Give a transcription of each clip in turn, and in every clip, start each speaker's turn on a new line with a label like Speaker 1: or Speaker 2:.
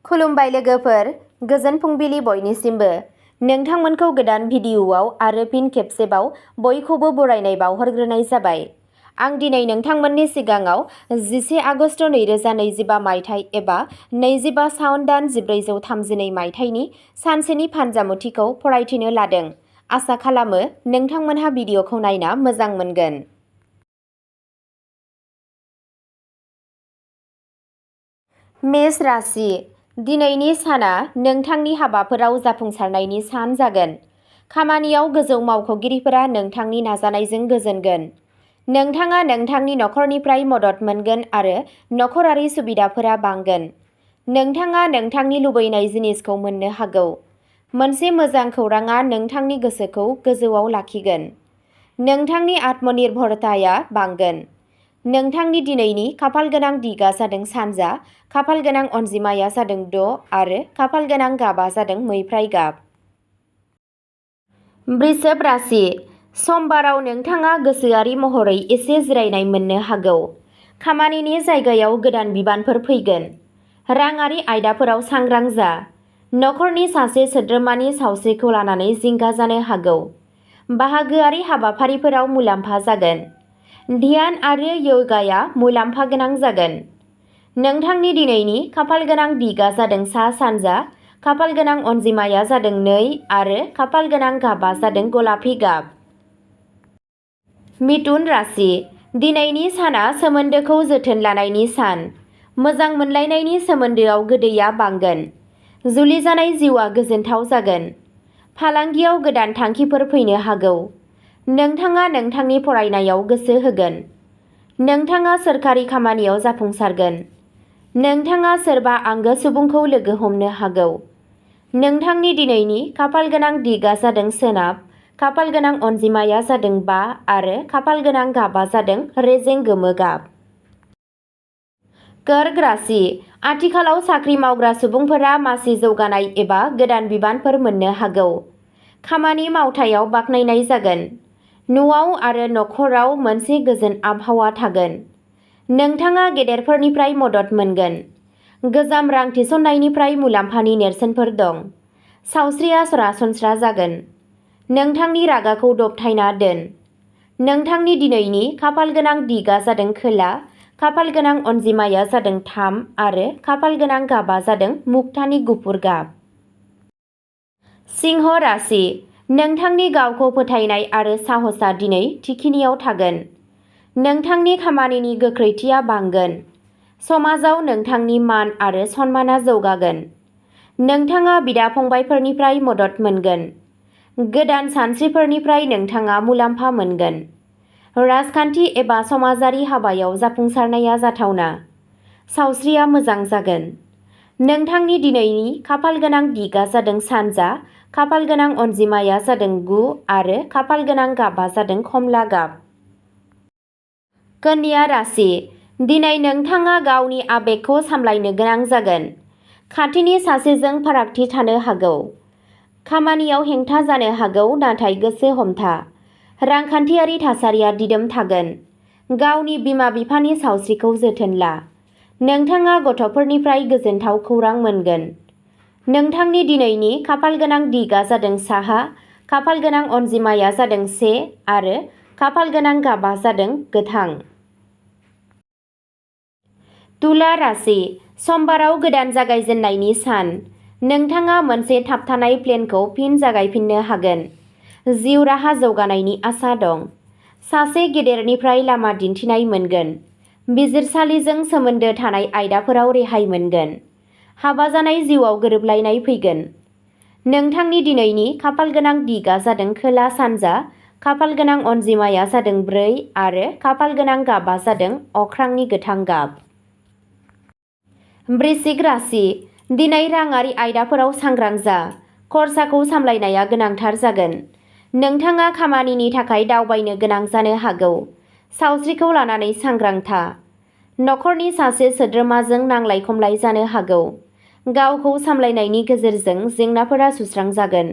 Speaker 1: खुलुमबाय लोगोफोर, गोजोन फुंबिलि बयनिसिमबो। नोंथांमोनखौ गोदान भिडिअ'आव आरो फिन खेबसेबाव बयखौबो बरायनाय बावहरग्रोनाय जाबाय। आं दिनै नोंथांमोननि सिगाङाव 11 आगस्ट 2025 मायथाइ एबा 25 सावन दान 1432 मायथाइनि सानसेनि फानजामुथिखौ फरायथिनो लादों। आसा खालामो नोंथांमोनहा भिडिअ'खौ नायना मोजां मोनगोन। मेष राशि। दिनैनि साना नोंथांनि हाबाफोराव जाफुंसारनायनि सान जागोन। खामानियाव गोजौ मावख'गिरिफोरा नोंथांनि नाजानायजों गोजोनगोन। नोंथाङा नोंथांनि नखरनिफ्राय मदद मोनगोन आरो नखरारि सुबिदाफोरा बांगोन। नोंथाङा नोंथांनि लुबैनाय जिनिसखौ मोननो हागौ। मोनसे मोजां खौरांआ नोंथांनि गोसोखौ गोजौआव लाखिगोन। नोंथांनि आत्मनिर्भरताया बांगोन। नोंथांनि दिनैनि खाफालगोनां दिगआ जादों सानजा, खाफालगोनां अनजिमाया जादों 6 आरो खाफालगोनां गाबआ जादों मैफ्राय गाब। वृषभ राशि। समबाराव नोंथाङा गोसोआरि महरै एसे जिरायनाय मोननो हागौ। खामानिनि जायगायाव गोदान बिबानफोर फैगोन। राङारि आयदाफोराव सांग्रां जा। नखरनि सासे सोद्रोमानि सावस्रिखौ लानानै जिंगा जानो हागौ। बाहागोआरि हाबाफारिफोराव मुलाम्फा जागोन। ध्यान आरो य'गाया मुलाम्फा गोनां जागोन। नोंथांनि दिनैनि खाफालगोनां दिगआ जादों सा-सानजा, खाफालगोनां अनजिमाया जादों 2 आरो खाफालगोनां गाबआ जादों गलापि गाब। मिथुन राशि। दिनैनि साना सोमोन्दोखौ जोथोन लानायनि सान। मोजां मोनलायनायनि सोमोन्दोआव गोदैया बांगोन। जुलि जानाय जिउआ गोजोनथाव जागोन। फालांगियाव गोदान थांखिफोर फैनो हागौ। नोंथाङा नोंथांनि फरायनायाव गोसो होगोन। नोंथाङा सोरखारि खामानियाव जाफुंसारगोन। नोंथाङा सोरबा आंगो सुबुंखौ लोगो हमनो हागौ। नोंथांनि दिनैनि खाफालगोनां दिगआ जादों सोनाब, खाफालगोनां अनजिमाया जादों 5 आरो खाफालगोनां गाबआ जादों रेजें गोमो गाब। कर्क राशि। आथिखालाव साख्रि मावग्रा सुबुंफोरा मासि जौगानाय एबा गोदान बिबानफोर मोननो हागौ। खामानि मावथायाव बाख्नायनाय जागोन। न'आव आरो नखराव मोनसे गोजोन आबहावा थागोन। नोंथाङा गेदेरफोरनिफ्राय मदद मोनगोन। गोजाम रां थिसननायनिफ्राय मुलाम्फानि नेरसोनफोर दं। सावस्रिया सरासनस्रा जागोन। नोंथांनि रागाखौ दबथायना दोन। नोंथांनि दिनैनि खाफालगोनां दिगआ जादों खोला, खाफालगोनां अनजिमाया जादों 3 आरो खाफालगोनां गाबआ जादों मुक्तानि गुफुर गाब। सिंह राशि। नोंथांनि गावखौ फोथायनाय आरो साहसआ दिनै थिखिनियाव थागोन। नोंथांनि खामानिनि गोख्रैथिया बांगोन। समाजाव नोंथांनि मान आरो सन्मानआ जौगागोन। नोंथाङा बिदा-फंबायफोरनिफ्राय मदद मोनगोन। गोदान सानस्रिफोरनिफ्राय नोंथाङा मुलाम्फा मोनगोन। राजखान्थि एबा समाजारि हाबायाव जाफुंसारनाया जाथावना। सावस्रिया मोजां जागोन। नोंथांनि दिनैनि खाफालगोनां दिगआ जादों सानजा, खाफालगोनां अनजिमाया जादों 9 आरो खाफालगोनां गाबआ जादों खमला गाब। कन्या राशि। दिनै नोंथाङा गावनि आबेगखौ सामलायनो गोनां जागोन। खाथिनि सासेजों फारागथि थानो हागौ। खामानियाव हेंथा जानो हागौ नाथाय गोसो हमथा। रांखान्थियारि थासारिया दिदोम थागोन। गावनि बिमा-बिफानि सावस्रिखौ जोथोन ला। नोंथाङा गथ'फोरनिफ्राय गोजोनथाव खौरां मोनगोन। नोंथांनि दिनैनि खाफालगोनां दिगआ जादों साहा, खाफालगोनां अनजिमाया जादों 1 आरो खाफालगोनां गाबआ जादों गोथां। तुला राशि। समबाराव गोदान जागायजेन्नायनि सान। नोंथाङा मोनसे थाबथानाय प्लेनखौ फिन जागायफिननो हागोन। जिउ राहा जौगानायनि आसा दं। सासे गेदेरनिफ्राय लामा दिन्थिनाय मोनगोन। बिजिरसालिजों सोमोन्दो थानाय आयदाफोराव रेहाय मोनगोन। हाबा जानाय जिउआव गोरोबलायनाय फैगोन। नोंथांनि दिनैनि खाफालगोनां दिगआ जादों खोला-सानजा, खाफालगोनां अनजिमाया जादों 4 आरो खाफालगोनां गाबआ जादों अख्रांनि गोथां गाब। वृश्चिक राशि। दिनै राङारि आयदाफोराव सांग्रां जा। खरसाखौ सामलायनाया गोनांथार जागोन। नोंथाङा खामानिनि थाखाय दावबायनो गोनां जानो हागौ। सावस्रिखौ लानानै सांग्रां था। नखरनि सासे सोद्रोमाजों नांलाय-खमलाय जानो हागौ। गावखौ सामलायनायनि गेजेरजों जेंनाफोरा सुस्रांजागोन।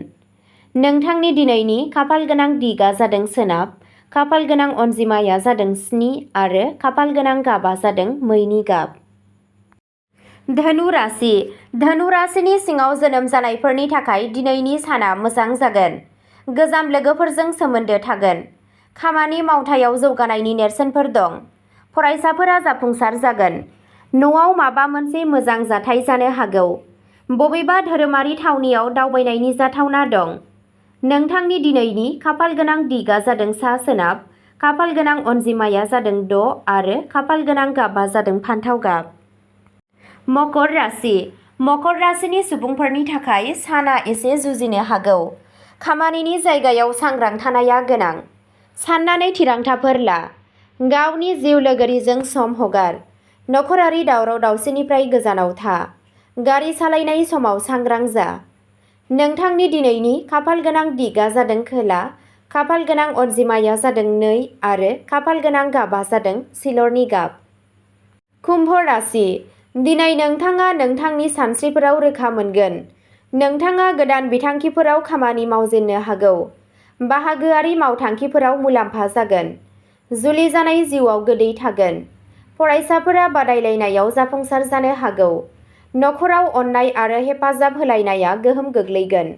Speaker 1: नोंथांनि दिनैनि खाफालगोनां दिगआ जादों सोनाब, खाफालगोनां अनजिमाया जादों 7 आरो खाफालगोनां गाबआ जादों मैनि गाब। धनु राशि। धनु राशिनि सिङाव जोनोम जानायफोरनि थाखाय दिनैनि साना मोजां जागोन। गोजाम लोगोफोरजों सोमोन्दो थागोन। खामानि मावथायाव जौगानायनि नेरसोनफोर दं। फरायसाफोरा जाफुंसार जागोन। न'आव माबा मोनसे मोजां जाथाय जानो हागौ। बबेबा धोरोमारि थावनियाव दावबायनायनि जाथावना दं। नोंथांनि दिनैनि खाफाल गोनां दिगा जादों सा सोनाब, खाफाल गोनां अनजिमाया जादों 6 आरो खाफाल गोनां गाबा जादों फान्थाव गाब। मकर राशि। मकर राशिनि सुबुंफोरनि थाखाय साना एसे जुजिनो हागौ। खामानिनि जायगायाव सांग्रां थानाया गोनां। साननानै थिरांथाफोर ला। गावनि जिउ लोगोरिजों सम हगार। नखरारि दावराव दावसिनिफ्राय गोजानाव था। गारि सालायनाय समाव सांग्रां जा। नोंथांनि दिनैनि खाफाल गोनां दिगा जादों खोला, खाफाल गोनां अनजिमाया जादों 2 आरो खाफाल गोनां गाबा जादों सिलरनि गाब। कुम्भ राशि। दिनै नोंथाङा नोंथांनि सानस्रिफोराव रोखा मोनगोन। नोंथाङा गोदान बिथांखिफोराव खामानि मावजेननो हागौ। बाहागोआरि मावथांखिफोराव मुलाम्फा जागोन। जुलि जानाय जिउआव गोदै थागोन। फरायसाफोरा बादायलायनायाव जाफुंसार जानो हागौ। नखराव अननाय आरो हेफाजाब होलायनाया गोहोम गोग्लैगोन।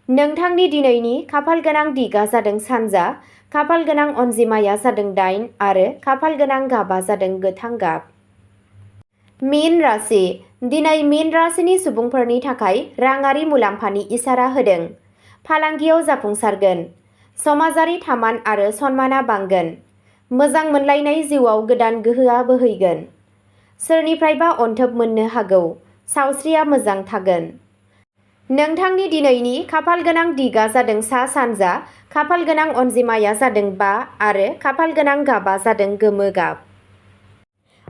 Speaker 1: नोंथांनि दिनैनि खाफाल गोनां दिगा जादों सानजा, खाफाल गोनां अनजिमाया जादों 8 आरो खाफाल गोनां गाबा जादों गोथां गाब। मीन राशि। दिनै मीन राशिनि सुबुंफोरनि थाखाय राङारि मुलाम्फानि इसारा होदों। फालांगियाव जाफुंसारगोन। समाजारि थामान आरो सनमाना बांगोन। मोजां मोनलायनाय जिउआव गोदान गोहोआ बोहैगोन। सोरनिफ्रायबा अनथोब मोननो हागौ। सावस्रिया मोजां थागोन। नोंथांनि दिनैनि खाफाल गोनां दिगा जादों सा सानजा, खाफाल गोनां अनजिमाया जादों 5 आरो खाफाल गोनां गाबा जादों गोमो गाब।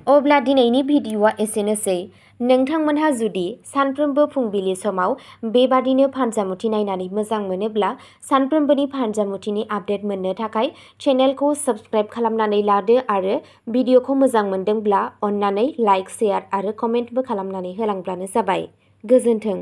Speaker 1: अब्ला दिनैनि भिडिअ'आ एसेनोसै। नोंथांमोनहा जुदि सानफ्रोमबो फुंबिलि समाव बेबादिनो फानजामुथि नायनानै मोजां मोनोब्ला सानफ्रोमबोनि फानजामुथिनि आपडेट मोननो थाखाय चेनेलखौ साबस्क्राइब खालामनानै लादो आरो भिडिअ'खौ मोजां मोनदोंब्ला अन्नानै लाइक, शेयार आरो कमेन्टबो खालामनानै होलांब्लानो जाबाय। गोजोन्थों।